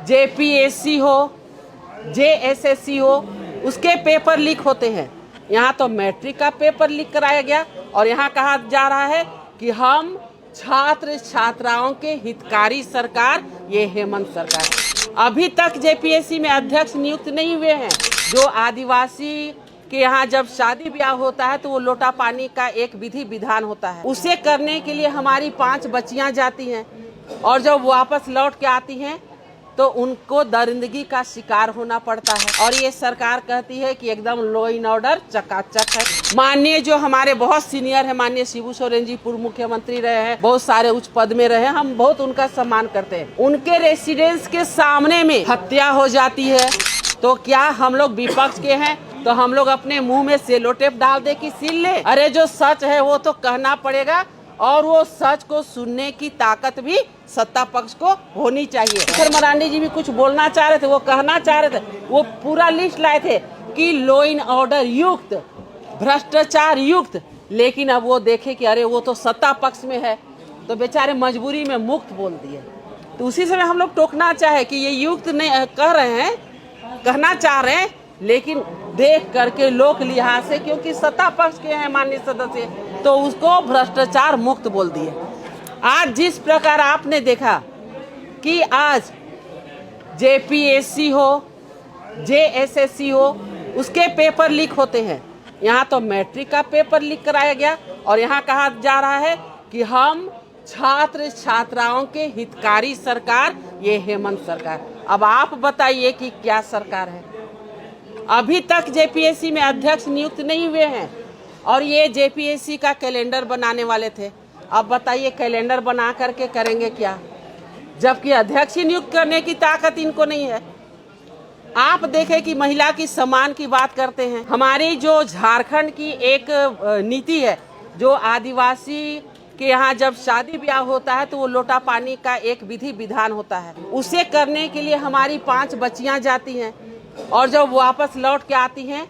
JPSC हो, JSSC हो, उसके पेपर लीक होते हैं। यहाँ तो मैट्रिक का पेपर लीक कराया गया और यहाँ कहा जा रहा है कि हम छात्र छात्राओं के हितकारी सरकार, ये हेमंत सरकार। अभी तक जेपीएससी में अध्यक्ष नियुक्त नहीं हुए हैं। जो आदिवासी के यहाँ जब शादी ब्याह होता है तो वो लोटा पानी का एक विधि विधान होता है, उसे करने के लिए हमारी 5 बच्चियां जाती हैं और जब वापस लौट के आती हैं तो उनको दरिंदगी का शिकार होना पड़ता है। और ये सरकार कहती है कि एकदम लॉ एंड ऑर्डर चकाचक है। माननीय जो हमारे बहुत सीनियर है, माननीय शिबू सोरेन जी पूर्व मुख्यमंत्री रहे हैं, बहुत सारे उच्च पद में रहे हैं, हम बहुत उनका सम्मान करते हैं। उनके रेसिडेंस के सामने में हत्या हो जाती है तो क्या हम लोग विपक्ष के हैं तो हम लोग अपने मुंह में सेलो टेप डाल दे कि सील ले? अरे जो सच है वो तो कहना पड़ेगा और वो सच को सुनने की ताकत भी सत्ता पक्ष को होनी चाहिए। सर मरांडी जी भी कुछ बोलना चाह रहे थे, वो कहना चाह रहे थे, वो पूरा लिस्ट लाए थे कि लॉ एंड ऑर्डर युक्त, भ्रष्टाचार युक्त, लेकिन अब वो देखे कि अरे वो तो सत्ता पक्ष में है तो बेचारे मजबूरी में मुक्त बोल दिए। तो उसी समय हम लोग टोकना चाहे कि ये युक्त नहीं कह रहे हैं, कहना चाह रहे हैं, लेकिन देख करके लोक लिहाज से, क्योंकि सत्ता पक्ष के हैं माननीय सदस्य, तो उसको भ्रष्टाचार मुक्त बोल दिए। आज जिस प्रकार आपने देखा कि आज जेपीएससी हो, जेएसएससी हो, उसके पेपर लीक होते हैं। यहाँ तो मैट्रिक का पेपर लीक कराया गया और यहाँ कहा जा रहा है कि हम छात्र छात्राओं के हितकारी सरकार, ये हेमंत सरकार। अब आप बताइए कि क्या सरकार है? अभी तक जेपीएससी में अध्यक्ष नियुक्त नहीं हुए हैं और ये जेपीएससी का कैलेंडर बनाने वाले थे। अब बताइए कैलेंडर बना करके करेंगे क्या, जबकि अध्यक्ष ही नियुक्त करने की ताकत इनको नहीं है। आप देखें कि महिला की सम्मान की बात करते हैं। हमारी जो झारखंड की एक नीति है, जो आदिवासी के यहाँ जब शादी ब्याह होता है तो वो लोटा पानी का एक विधि विधान होता है, उसे करने के लिए हमारी 5 बच्चियां जाती हैं और जब वापस लौट के आती हैं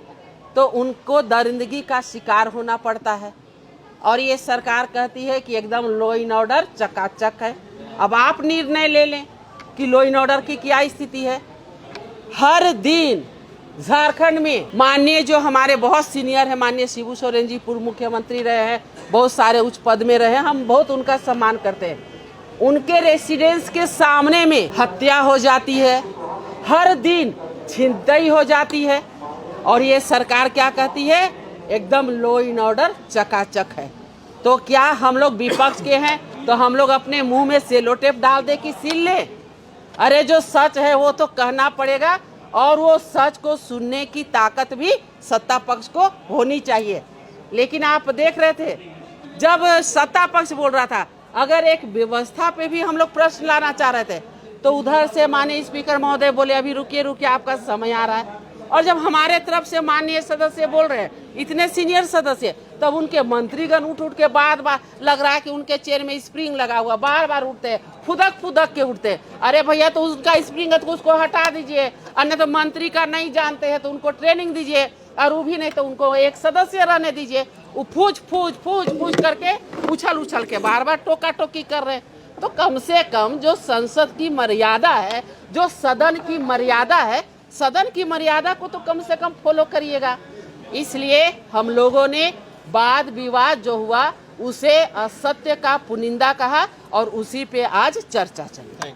तो उनको दरिंदगी का शिकार होना पड़ता है। और ये सरकार कहती है कि एकदम लॉ एंड ऑर्डर चकाचक है। अब आप निर्णय ले लें कि लॉ एंड ऑर्डर की क्या स्थिति है। हर दिन झारखंड में माननीय जो हमारे बहुत सीनियर है, माननीय शिबू सोरेन जी पूर्व मुख्यमंत्री रहे हैं, बहुत सारे उच्च पद में रहे हैं, हम बहुत उनका सम्मान करते हैं। उनके रेसिडेंस के सामने में हत्या हो जाती है, हर दिन छिनतई हो जाती है और ये सरकार क्या कहती है? एकदम लॉ एंड ऑर्डर चकाचक है। तो क्या हम लोग विपक्ष के हैं तो हम लोग अपने मुंह में सेलो टेप डाल दे कि सील ले? अरे जो सच है वो तो कहना पड़ेगा और वो सच को सुनने की ताकत भी सत्ता पक्ष को होनी चाहिए। लेकिन आप देख रहे थे जब सत्ता पक्ष बोल रहा था, अगर एक व्यवस्था पे भी हम लोग प्रश्न लाना चाह रहे थे तो उधर से माननीय स्पीकर महोदय बोले अभी रुकिए रुकिए आपका समय आ रहा है। और जब हमारे तरफ से माननीय सदस्य बोल रहे हैं, इतने सीनियर सदस्य, तब उनके मंत्रीगण उठ के बार लग रहा है कि उनके चेयर में स्प्रिंग लगा हुआ, बार उठते हैं, फुदक के उठते हैं। अरे भैया तो उसका स्प्रिंग है तो उसको हटा दीजिए, अन्य तो मंत्री का नहीं जानते हैं तो उनको ट्रेनिंग दीजिए, और वो भी नहीं तो उनको एक सदस्य रहने दीजिए। वो फूज करके उछल के बार टोका टोकी कर रहे हैं। तो कम से कम जो संसद की मर्यादा है, जो सदन की मर्यादा है, सदन की मर्यादा को तो कम से कम फॉलो करिएगा। इसलिए हम लोगों ने वाद विवाद जो हुआ उसे असत्य का पुनिंदा कहा और उसी पे आज चर्चा चली।